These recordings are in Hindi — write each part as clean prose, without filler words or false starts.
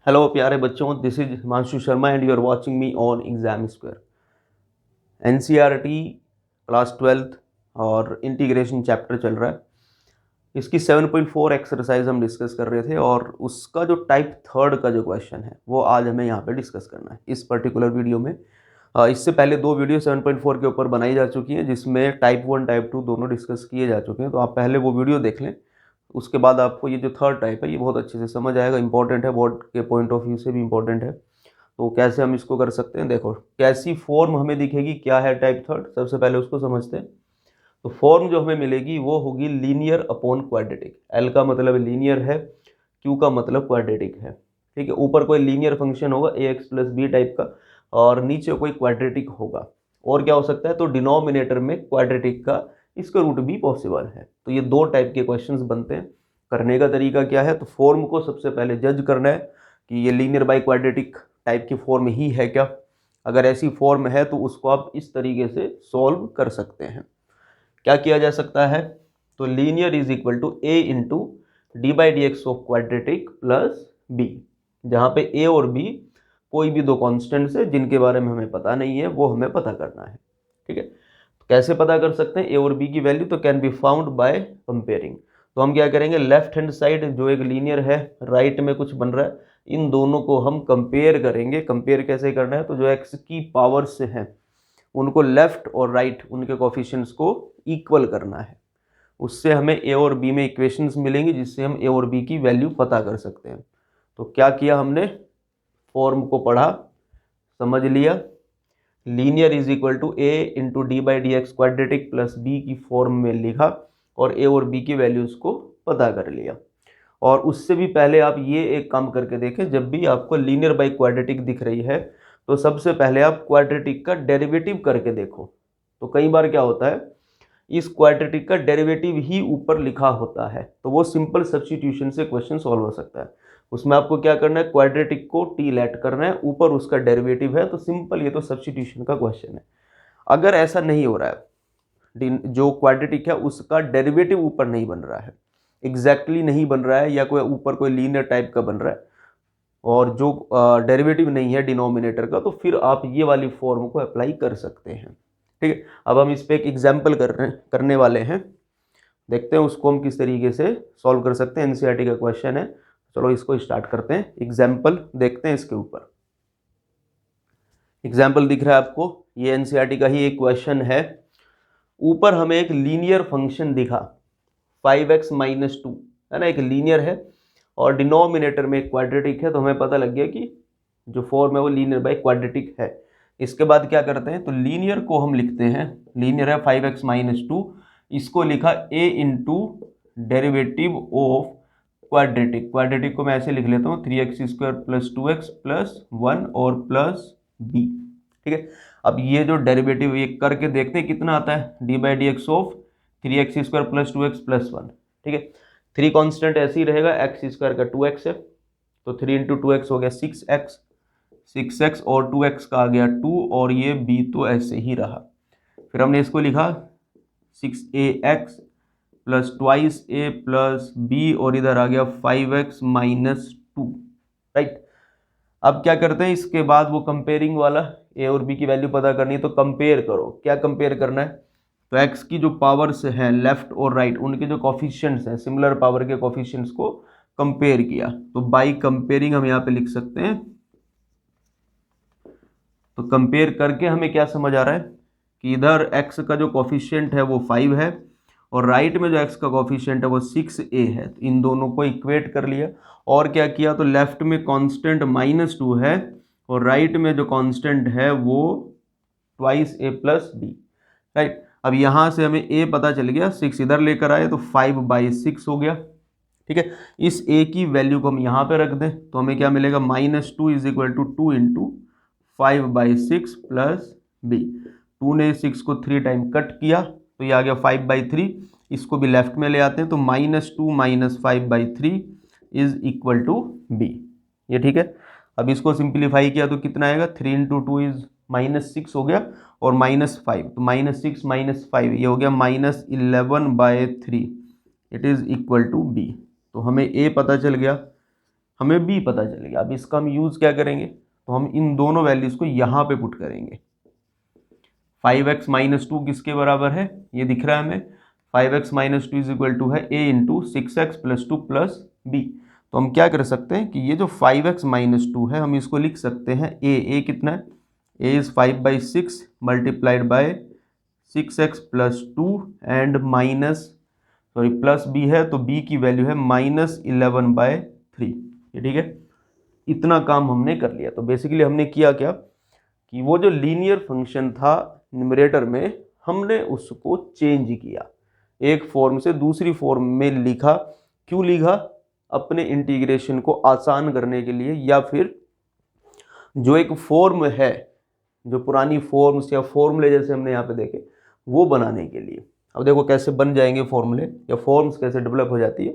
हेलो प्यारे बच्चों, this is Himanshu Sharma and you are watching me on exam square. NCERT class 12th और इंटीग्रेशन चैप्टर चल रहा है। इसकी 7.4 एक्सरसाइज हम डिस्कस कर रहे थे और उसका जो टाइप थर्ड का जो क्वेश्चन है वो आज हमें यहाँ पे डिस्कस करना है इस पर्टिकुलर वीडियो में। इससे पहले दो वीडियो 7.4 के ऊपर बनाई जा चुकी हैं जिसमें टाइप 1 टाइप 2 दोनों डिस्कस किए जा चुके हैं, तो आप पहले वो वीडियो देख लें। उसके बाद आपको ये जो थर्ड टाइप है ये बहुत अच्छे से समझ आएगा, इंपॉर्टेंट है, बोर्ड के पॉइंट ऑफ व्यू से भी इंपॉर्टेंट है। तो कैसे हम इसको कर सकते हैं, देखो कैसी फॉर्म हमें दिखेगी, क्या है टाइप थर्ड, सबसे पहले उसको समझते हैं। तो फॉर्म जो हमें मिलेगी वो होगी लीनियर अपॉन क्वाड्रेटिक। एल का मतलब लीनियर है, क्यू का मतलब क्वाड्रेटिक है। ठीक है, ऊपर कोई लीनियर फंक्शन होगा ए एक्स प्लस बी टाइप का और नीचे कोई क्वाड्रेटिक होगा। और क्या हो सकता है, तो डिनोमिनेटर में क्वाड्रेटिक का इसका रूट भी पॉसिबल है। तो ये दो टाइप के क्वेश्चंस बनते हैं। करने का तरीका क्या है, तो फॉर्म को सबसे पहले जज करना है कि ये लीनियर बाई क्वाड्रेटिक टाइप की फॉर्म ही है क्या। अगर ऐसी फॉर्म है तो उसको आप इस तरीके से सॉल्व कर सकते हैं। क्या किया जा सकता है, तो linear is equal to A into D by D X of quadratic plus B, जहाँ पे ए और बी कोई भी दो कॉन्स्टेंट्स है जिनके बारे में हमें पता नहीं है, वो हमें पता करना है। ठीक है, तो कैसे पता कर सकते हैं ए और बी की वैल्यू, तो can be found by comparing. तो हम क्या करेंगे, लेफ्ट हैंड साइड जो एक लीनियर है, राइट में कुछ बन रहा है, इन दोनों को हम कंपेयर करेंगे। कंपेयर कैसे करना है, तो जो एक्स की पावर से हैं उनको लेफ्ट और राइट उनके कोफिशिएंट्स को इक्वल करना है। उससे हमें ए और बी में इक्वेशंस मिलेंगी जिससे हम ए और बी की वैल्यू पता कर सकते हैं। तो क्या किया हमने, फॉर्म को पढ़ा, समझ लिया, linear is equal to A into D by D X quadratic plus B की फॉर्म में लिखा और ए और बी की वैल्यूज को पता कर लिया। और उससे भी पहले आप ये एक काम करके देखें, जब भी आपको लीनियर बाई क्वाड्रेटिक दिख रही है तो सबसे पहले आप क्वाड्रेटिक का डेरिवेटिव करके देखो। तो कई बार क्या होता है, इस क्वाड्रेटिक का डेरिवेटिव ही ऊपर लिखा होता है, तो वो सिंपल सब्स्टिट्यूशन से क्वेश्चन सॉल्व हो सकता है। उसमें आपको क्या करना है, क्वाड्रेटिक को टी लेट करना है, ऊपर उसका डेरिवेटिव है, तो सिंपल ये तो सब्स्टिट्यूशन का क्वेश्चन है। अगर ऐसा नहीं हो रहा है, जो क्वाड्रेटिक है उसका डेरिवेटिव ऊपर नहीं बन रहा है, एग्जैक्टली नहीं बन रहा है, या कोई ऊपर कोई लीनियर टाइप का बन रहा है और जो डेरिवेटिव नहीं है डिनोमिनेटर का, तो फिर आप ये वाली फॉर्म को अप्लाई कर सकते हैं। ठीक है, अब हम इस पे एक एग्जाम्पल करने वाले हैं, देखते हैं उसको हम किस तरीके से सॉल्व कर सकते हैं। एनसीईआरटी का क्वेश्चन है, चलो इसको स्टार्ट करते हैं। एग्जाम्पल देखते हैं इसके ऊपर। एग्जाम्पल दिख रहा है आपको, ये एनसीईआरटी का ही एक क्वेश्चन है। ऊपर हमें एक लीनियर फंक्शन दिखा 5x माइनस 2, है ना, एक लीनियर है और डिनोमिनेटर में एक क्वाड्रेटिक है, तो हमें पता लग गया कि जो फॉर्म है वो लीनियर बाई क्वाड्रेटिक है। इसके बाद क्या करते हैं, तो लीनियर को हम लिखते हैं, लीनियर है 5x माइनस 2, इसको लिखा a into derivative of quadratic. Quadratic को मैं ऐसे लिख लेता हूँ 3x square plus 2x plus 1 और प्लस b। ठीक है, अब ये जो डेरिवेटिव ये करके देखते हैं कितना आता है, D by D X of 3x square plus 2x plus 1। ठीक है, 3 कॉन्स्टेंट ऐसे ही रहेगा, एक्स स्क्वायर का 2x है, तो 3 इंटू 2x हो गया 6x और 2x का आ गया 2 और ये b तो ऐसे ही रहा। फिर हमने इसको लिखा 6ax plus twice a plus b और इधर आ गया 5x माइनस 2। राइट, अब क्या करते हैं, इसके बाद वो कंपेयरिंग वाला ए और बी की वैल्यू पता करनी है, तो कंपेयर करो। क्या कंपेयर करना है, तो एक्स की जो पावर्स हैं लेफ्ट और राइट उनके जो कोफिशिएंट्स हैं, सिमिलर पावर के कोफिशिएंट्स को कंपेयर किया। तो बाई कंपेयरिंग हम यहाँ पे लिख सकते हैं। तो कंपेयर करके हमें क्या समझ आ रहा है कि इधर x का जो कोफिशिएंट है वो 5 है और राइट में जो x का कोफिशिएंट है वो 6a है, तो इन दोनों को इक्वेट कर लिया। और क्या किया, तो लेफ्ट में कांस्टेंट -2 है और राइट में जो कांस्टेंट है वो twice a plus b। Right, अब यहाँ से हमें a पता चल गया, 6 इधर लेकर आए तो 5/6 हो गया। ठीक है, इस a की वैल्यू को हम यहाँ पे रख दें तो हमें क्या मिलेगा, -2 is equal to 2 into 5/6 plus b। 2 ने 6 को 3 टाइम कट किया तो ये आ गया 5/3, इसको भी लेफ्ट में ले आते हैं तो -2 minus 5/3 is equal to b। ये ठीक है, अब इसको सिंप्लीफाई किया तो कितना आएगा, 3 इंटू 2 इज -6 हो गया और -5, तो -6 माइनस 5 ये हो गया -11/3, it is equal to b। तो हमें a पता चल गया, हमें b पता चल गया। अब इसका हम यूज़ क्या करेंगे, तो हम इन दोनों वैल्यूज़ को यहाँ पे पुट करेंगे। 5x माइनस 2 किसके बराबर है, ये दिख रहा है हमें। 5x minus 2 is equal to है a into 6x plus 2 plus b। तो हम क्या कर सकते हैं कि ये जो 5x माइनस 2 है हम इसको लिख सकते हैं a कितना है, a is 5/6 multiplied by 6x plus 2 and plus b है, तो b की वैल्यू है -11/3। ये ठीक है, इतना काम हमने कर लिया। तो बेसिकली हमने किया क्या कि वो जो लीनियर फंक्शन था न्यूमरेटर में, हमने उसको चेंज किया, एक फॉर्म से दूसरी फॉर्म में लिखा। क्यों लिखा, अपने इंटीग्रेशन को आसान करने के लिए, या फिर जो एक फॉर्म है, जो पुरानी फॉर्म्स या फॉर्मूले जैसे हमने यहाँ पे देखे, वो बनाने के लिए। अब देखो कैसे बन जाएंगे फॉर्मूले या फॉर्म्स कैसे डेवलप हो जाती है।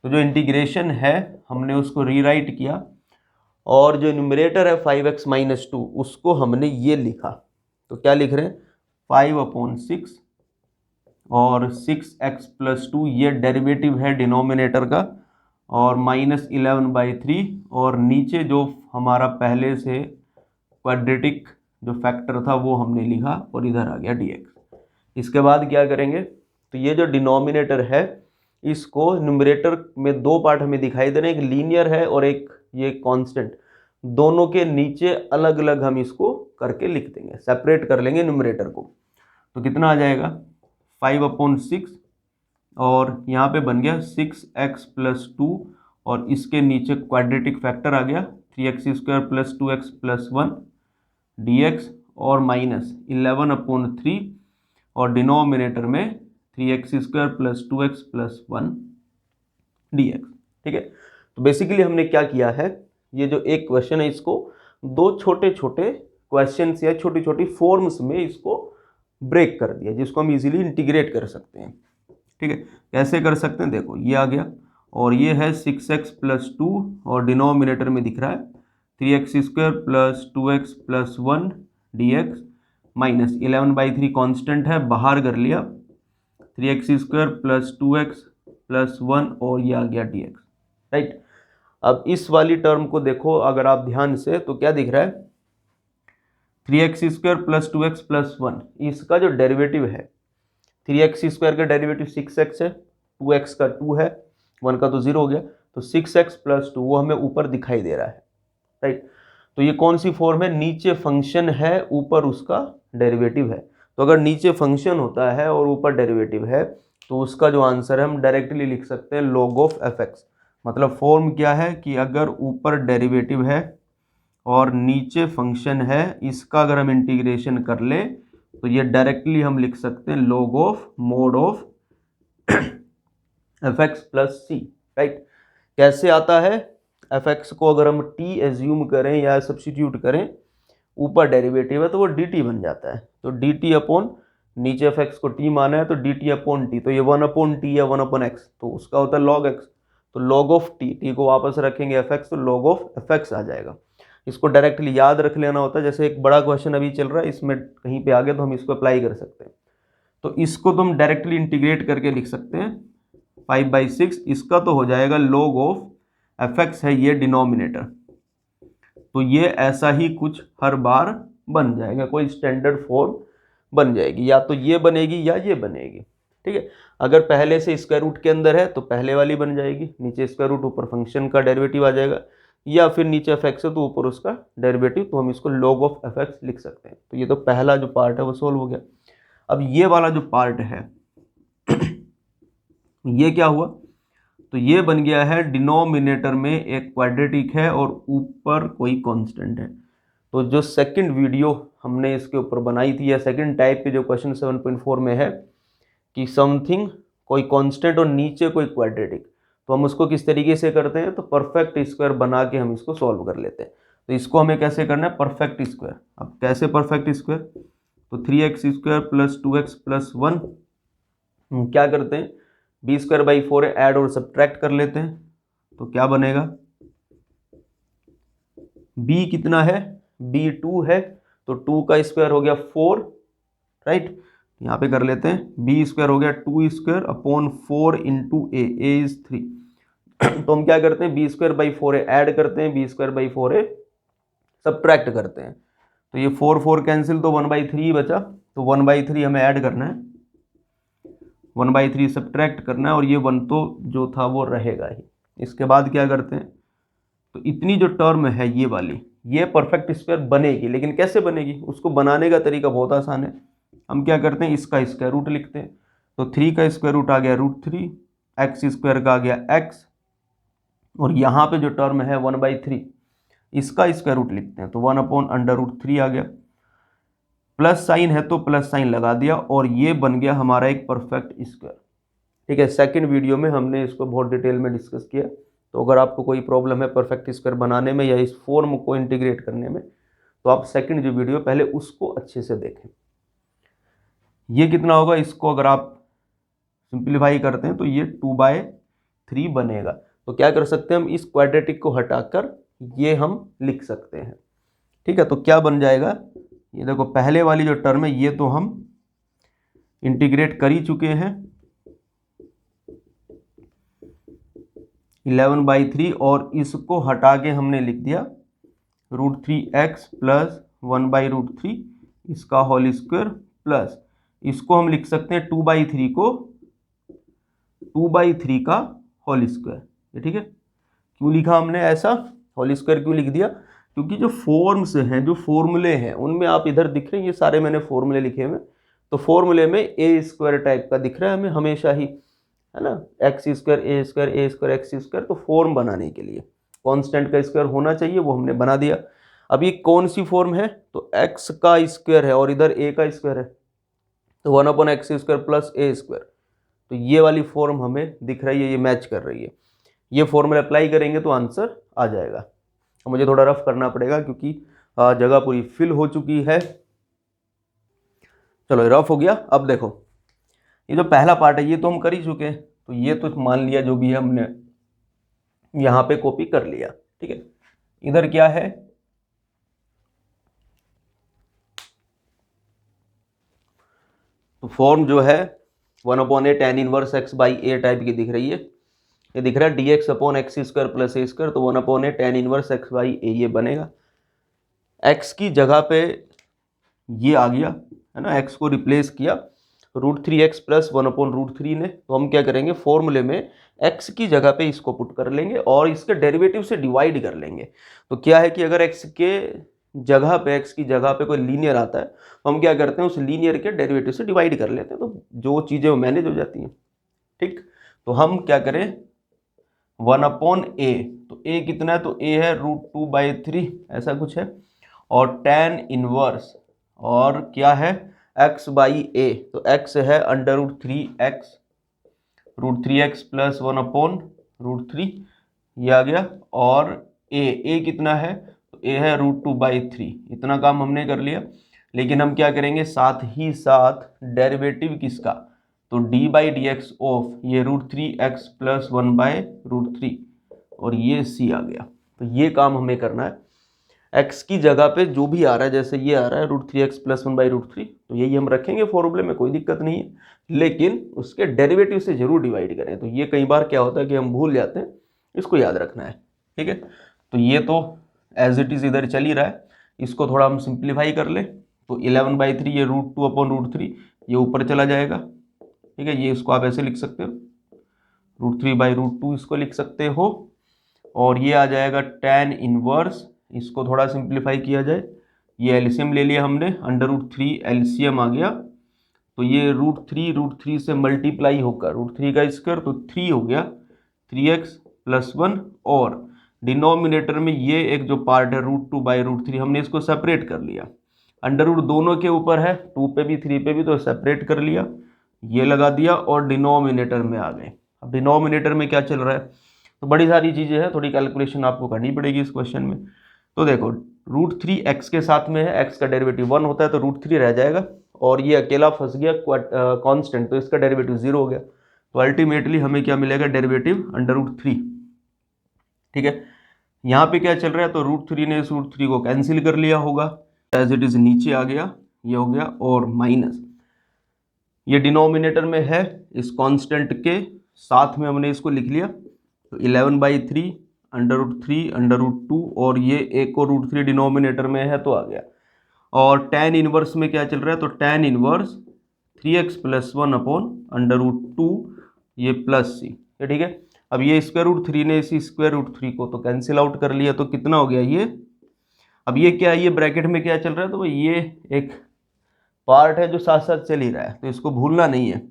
तो जो इंटीग्रेशन है हमने उसको रीराइट किया, और जो न्यूमरेटर है 5x माइनस 2 उसको हमने ये लिखा। तो क्या लिख रहे हैं, 5/6 और 6x प्लस 2 ये डेरिवेटिव है डिनोमिनेटर का, और -11/3, और नीचे जो हमारा पहले से क्वाड्रेटिक जो फैक्टर था वो हमने लिखा, और इधर आ गया dx। इसके बाद क्या करेंगे, तो ये जो डिनोमिनेटर है इसको न्यूमरेटर में दो पार्ट हमें दिखाई दे रहे हैं, एक लीनियर है और एक ये कांस्टेंट। दोनों के नीचे अलग अलग हम इसको करके लिख देंगे, सेपरेट कर लेंगे न्यूमरेटर को। तो कितना आ जाएगा 5/6, और यहाँ पे बन गया 6x प्लस 2, और इसके नीचे क्वाड्रेटिक फैक्टर आ गया 3x² plus 2x plus 1 dx, और -11/3, और डिनोमिनेटर में 3x² plus 2x plus 1 dx। ठीक है, तो बेसिकली हमने क्या किया है, ये जो एक क्वेश्चन है इसको दो छोटे छोटे क्वेश्चन या छोटी छोटी फॉर्म्स में इसको ब्रेक कर दिया, जिसको हम इजीली इंटीग्रेट कर सकते हैं। ठीक है, कैसे कर सकते हैं, देखो ये आ गया, और ये है 6x प्लस 2, और डिनोमिनेटर में दिख रहा है 3x² plus 2x plus 1 dx, -11/3 constant है, बाहर कर लिया 3x² प्लस 2x प्लस 1, और ये आ गया dx। राइट, अब इस वाली टर्म को देखो अगर आप ध्यान से, तो क्या दिख रहा है 3x² प्लस 2x प्लस 1, इसका जो डेरिवेटिव है 3x² का डेरिवेटिव 6x है, 2x का 2 है, 1 का तो 0 हो गया, तो 6x प्लस 2 वो हमें ऊपर दिखाई दे रहा है। राइट, तो ये कौन सी फॉर्म है, नीचे फंक्शन है ऊपर उसका डेरिवेटिव है। तो अगर नीचे फंक्शन होता है और ऊपर डेरिवेटिव है, तो उसका जो आंसर है हम डायरेक्टली लिख सकते हैं log ऑफ fx। मतलब फॉर्म क्या है कि अगर ऊपर डेरिवेटिव है और नीचे फंक्शन है, इसका अगर हम इंटीग्रेशन कर ले तो ये डायरेक्टली हम लिख सकते हैं log of mode of fx plus c। Right, कैसे आता है, fx को अगर हम t एज्यूम करें या सब्स्टिट्यूट करें, ऊपर डेरिवेटिव है तो वो dt बन जाता है। तो dt अपॉन नीचे fx को t माना है तो dt अपॉन t, तो ये 1/t या 1/x, तो उसका होता है log x। तो log ऑफ t को वापस रखेंगे fx, तो log ऑफ fx आ जाएगा। इसको डायरेक्टली याद रख लेना होता है, जैसे एक बड़ा क्वेश्चन अभी चल रहा है, इसमें कहीं पे आ गया तो हम इसको अप्लाई कर सकते हैं। तो इसको तो हम डायरेक्टली इंटीग्रेट करके लिख सकते हैं 5/6, इसका तो हो जाएगा log ऑफ fx है ये डिनोमिनेटर, तो ये ऐसा ही कुछ हर बार बन जाएगा, कोई स्टैंडर्ड फॉर्म बन जाएगी, या तो ये बनेगी या ये बनेगी। ठीक है, अगर पहले से स्क्वायर रूट के अंदर है तो पहले वाली बन जाएगी, नीचे स्क्वायर रूट ऊपर फंक्शन का डेरिवेटिव आ जाएगा, या फिर नीचे fx है तो ऊपर उसका डेरिवेटिव, तो हम इसको log ऑफ fx लिख सकते हैं। तो ये तो पहला जो पार्ट है वो सोल्व हो गया। अब ये वाला जो पार्ट है ये क्या हुआ, तो ये बन गया है डिनोमिनेटर में एक क्वाड्रेटिक है और ऊपर कोई कांस्टेंट है। तो जो सेकंड वीडियो हमने इसके ऊपर बनाई थी, या सेकंड टाइप के जो क्वेश्चन 7.4 में है कि समथिंग कोई कांस्टेंट और नीचे कोई क्वाड्रेटिक, तो हम उसको किस तरीके से करते हैं, तो परफेक्ट स्क्वायर बना के हम इसको सॉल्व कर लेते हैं। तो इसको हमें कैसे करना है, परफेक्ट स्क्वायर। अब कैसे परफेक्ट स्क्वायर, तो 3x² प्लस 2x प्लस 1 हम क्या करते हैं, b²/4 है, ऐड और सब्ट्रैक्ट कर लेते हैं, तो क्या बनेगा, b कितना है, b 2 है, तो 2 का स्क्वायर हो गया 4। राइट, यहाँ पे कर लेते हैं b² हो गया 2² अपॉन 4 इंटू a इज 3। तो हम क्या करते हैं, b²/4a ऐड करते हैं, b²/4a सब्ट्रैक्ट करते हैं। तो ये 4 कैंसिल, तो 1/3 बचा। तो 1/3 हमें ऐड करना है, 1/3 सब्ट्रैक्ट करना है, और ये 1 तो जो था वो रहेगा ही। इसके बाद क्या करते हैं, तो इतनी जो टर्म है ये वाली, ये परफेक्ट स्क्वायर बनेगी। लेकिन कैसे बनेगी, उसको बनाने का तरीका बहुत आसान है। हम क्या करते हैं, इसका स्क्वायर रूट लिखते हैं। तो 3 का स्क्वायर रूट आ गया √3, x² का आ गया x, और यहाँ पे जो टर्म है 1/3, इसका स्क्वायर रूट लिखते हैं। तो 1/√3 आ गया, प्लस साइन है तो प्लस साइन लगा दिया, और ये बन गया हमारा एक परफेक्ट स्क्वायर। ठीक है, सेकंड वीडियो में हमने इसको बहुत डिटेल में डिस्कस किया। तो अगर आपको कोई प्रॉब्लम है परफेक्ट स्क्वायर बनाने में या इस फॉर्म को इंटीग्रेट करने में, तो आप सेकंड जो वीडियो पहले उसको अच्छे से देखें। ये कितना होगा, इसको अगर आप सिंप्लीफाई करते हैं तो ये 2/3 बनेगा। तो क्या कर सकते हैं हम, इस क्वाड्रेटिक को हटाकर ये हम लिख सकते हैं। ठीक है, तो क्या बन जाएगा, ये देखो पहले वाली जो टर्म है ये तो हम इंटीग्रेट कर ही चुके हैं, 11/3, और इसको हटा के हमने लिख दिया √3x प्लस 1/√3 इसका होल स्क्वायर, प्लस इसको हम लिख सकते हैं 2/3 को 2/3 का होल स्क्वायर। ठीक है, क्यों लिखा हमने ऐसा, होल स्क्वायर क्यों लिख दिया, क्योंकि जो फॉर्म्स हैं, जो फॉर्मूले हैं, उनमें आप इधर दिख रहे हैं, ये सारे मैंने फॉर्मूले लिखे हुए। तो फॉर्मूले में a² टाइप का दिख रहा है हमें हमेशा ही, है ना, x² a² x²। तो फॉर्म बनाने के लिए कांस्टेंट का स्क्वायर होना चाहिए, वो हमने बना दिया। अब ये कौन सी फॉर्म है, तो x का स्क्वायर है और इधर a का स्क्वायर है, तो 1/x² प्लस a²। तो ये वाली फॉर्म हमें दिख रही है, ये मैच कर रही है। ये फॉर्मूला अप्लाई करेंगे तो आंसर आ जाएगा। मुझे थोड़ा रफ करना पड़ेगा क्योंकि जगह पूरी फिल हो चुकी है। चलो रफ हो गया। अब देखो ये जो पहला पार्ट है ये तो हम कर ही चुके हैं, तो ये तो मान लिया जो भी है हमने यहाँ पे कॉपी कर लिया। ठीक है, इधर क्या है, तो फॉर्म जो है 1/a tan inverse x/a type की दिख रही है। ये दिख रहा है dx/x² प्लस a², तो 1/a tan इनवर्स x/a ये बनेगा। x की जगह पे ये आ गया, है ना, x को रिप्लेस किया √3x प्लस 1/√3 ने। तो हम क्या करेंगे, फॉर्मूले में x की जगह पे इसको पुट कर लेंगे और इसके डेरिवेटिव से डिवाइड कर लेंगे। तो क्या है कि अगर x की जगह पे कोई लीनियर आता है तो हम क्या करते हैं, उस लीनियर के डेरिवेटिव से डिवाइड कर लेते हैं, तो जो चीज़ें वो मैनेज हो जाती हैं। ठीक, तो हम क्या करें, 1/a, तो a कितना है, तो a है √2/3 ऐसा कुछ है, और tan इनवर्स और क्या है x/a, तो x है √3x, √3x प्लस 1/√3 ये आ गया, और a कितना है, तो a है √2/3। इतना काम हमने कर लिया। लेकिन हम क्या करेंगे, साथ ही साथ डेरिवेटिव किसका, तो d/dx ऑफ ये √3x प्लस 1/√3, और ये c आ गया। तो ये काम हमें करना है। x की जगह पे जो भी आ रहा है, जैसे ये आ रहा है √3x प्लस 1/√3, तो यही हम रखेंगे फॉर्मूले में, कोई दिक्कत नहीं है। लेकिन उसके डेरिवेटिव से जरूर डिवाइड करें। तो ये कई बार क्या होता है कि हम भूल जाते हैं, इसको याद रखना है। ठीक है, तो ये तो एज इट इज़ इधर चल ही रहा है, इसको थोड़ा हम सिंप्लीफाई कर लें। तो 11/3 ये √2/√3 ये ऊपर चला जाएगा। ठीक है, ये इसको आप ऐसे लिख सकते हो, √3/√2 इसको लिख सकते हो, और ये आ जाएगा tan इनवर्स, इसको थोड़ा सिंप्लीफाई किया जाए, ये एलसीएम ले लिया हमने, √3 एलसीएम आ गया। तो ये √3 से मल्टीप्लाई होकर √3 का स्क्वायर, तो 3 हो गया 3x प्लस 1, और डिनोमिनेटर में ये एक जो पार्ट है √2/√3 हमने इसको सेपरेट कर लिया। अंडर रूट दोनों के ऊपर है, 2 पे भी 3 पे भी, तो सेपरेट कर लिया, ये लगा दिया, और डिनोमिनेटर में आ गए। अब डिनोमिनेटर में क्या चल रहा है, तो बड़ी सारी चीज़ें हैं, थोड़ी कैलकुलेशन आपको करनी पड़ेगी इस क्वेश्चन में। तो देखो √3 x के साथ में है, x का डेरिवेटिव 1 होता है, तो √3 रह जाएगा, और ये अकेला फंस गया कांस्टेंट, तो इसका डेरिवेटिव 0 हो गया। तो अल्टीमेटली हमें क्या मिलेगा, डेरिवेटिव √3। ठीक है, यहाँ पे क्या चल रहा है, तो √3 ने इस √3 को कैंसिल कर लिया होगा, एज इट इज नीचे आ गया, ये हो गया, और माइनस ये डिनोमिनेटर में है, इस कांस्टेंट के साथ में हमने इसको लिख लिया, तो 11/3 √3 √2 और ये एक और √3 डिनोमिनेटर में है तो आ गया। और tan इनवर्स में क्या चल रहा है, तो tan इनवर्स 3x + 1 अपॉन √2 ये प्लस c, ठीक है। अब ये √3 ने इसी √3 को तो कैंसिल आउट कर लिया, तो कितना हो गया ये। अब ये क्या है, ये ब्रैकेट में क्या चल रहा है, तो ये एक पार्ट है जो साथ साथ चल ही रहा है, तो इसको भूलना नहीं है।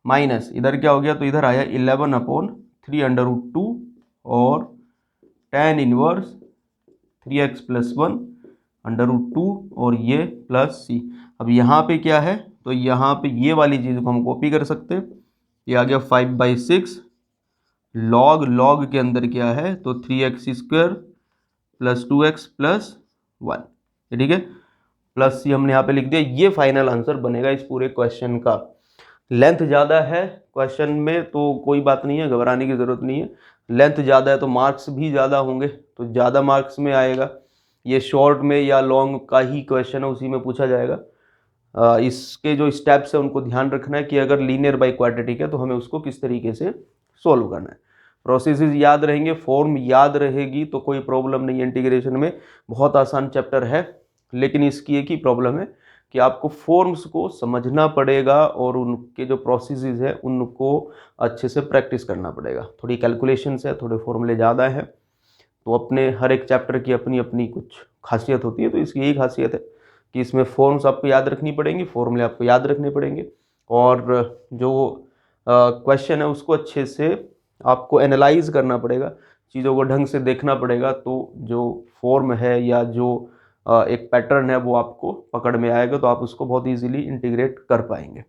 माइनस इधर क्या हो गया, तो इधर आया 11/3 √2 और tan इनवर्स 3x + 1 √2 और ये प्लस c। अब यहाँ पे क्या है, तो यहाँ पे ये वाली चीज़ को हम कॉपी कर सकते हैं। ये आ गया 5/6 log के अंदर क्या है, तो 3x² + 2x + 1, ठीक है। प्लस c हमने यहाँ पे लिख दिया। ये फाइनल आंसर बनेगा इस पूरे क्वेश्चन का। लेंथ ज़्यादा है क्वेश्चन में तो कोई बात नहीं है, घबराने की ज़रूरत नहीं है। लेंथ ज़्यादा है तो मार्क्स भी ज़्यादा होंगे, तो ज़्यादा मार्क्स में आएगा। ये शॉर्ट में या लॉन्ग का ही क्वेश्चन है, उसी में पूछा जाएगा। इसके जो स्टेप्स है उनको ध्यान रखना है कि अगर लीनियर बाई क्वाड्रेटिक है तो हमें उसको किस तरीके से सोल्व करना है। प्रोसेसेस याद रहेंगे, फॉर्म याद रहेगी तो कोई प्रॉब्लम नहीं है। इंटीग्रेशन में बहुत आसान चैप्टर है, लेकिन इसकी एक ही प्रॉब्लम है कि आपको फॉर्म्स को समझना पड़ेगा और उनके जो प्रोसेसेस है उनको अच्छे से प्रैक्टिस करना पड़ेगा। थोड़ी कैलकुलेशंस है, थोड़े फॉर्मूले ज़्यादा है, तो अपने हर एक चैप्टर की अपनी अपनी कुछ खासियत होती है। तो इसकी यही खासियत है कि इसमें फॉर्म्स आपको याद रखनी पड़ेंगी, फॉर्मूले आपको याद रखने पड़ेंगे, और जो क्वेश्चन है उसको अच्छे से आपको एनालाइज करना पड़ेगा, चीज़ों को ढंग से देखना पड़ेगा। तो जो फॉर्म है या जो एक पैटर्न है वो आपको पकड़ में आएगा, तो आप उसको बहुत इजीली इंटीग्रेट कर पाएंगे।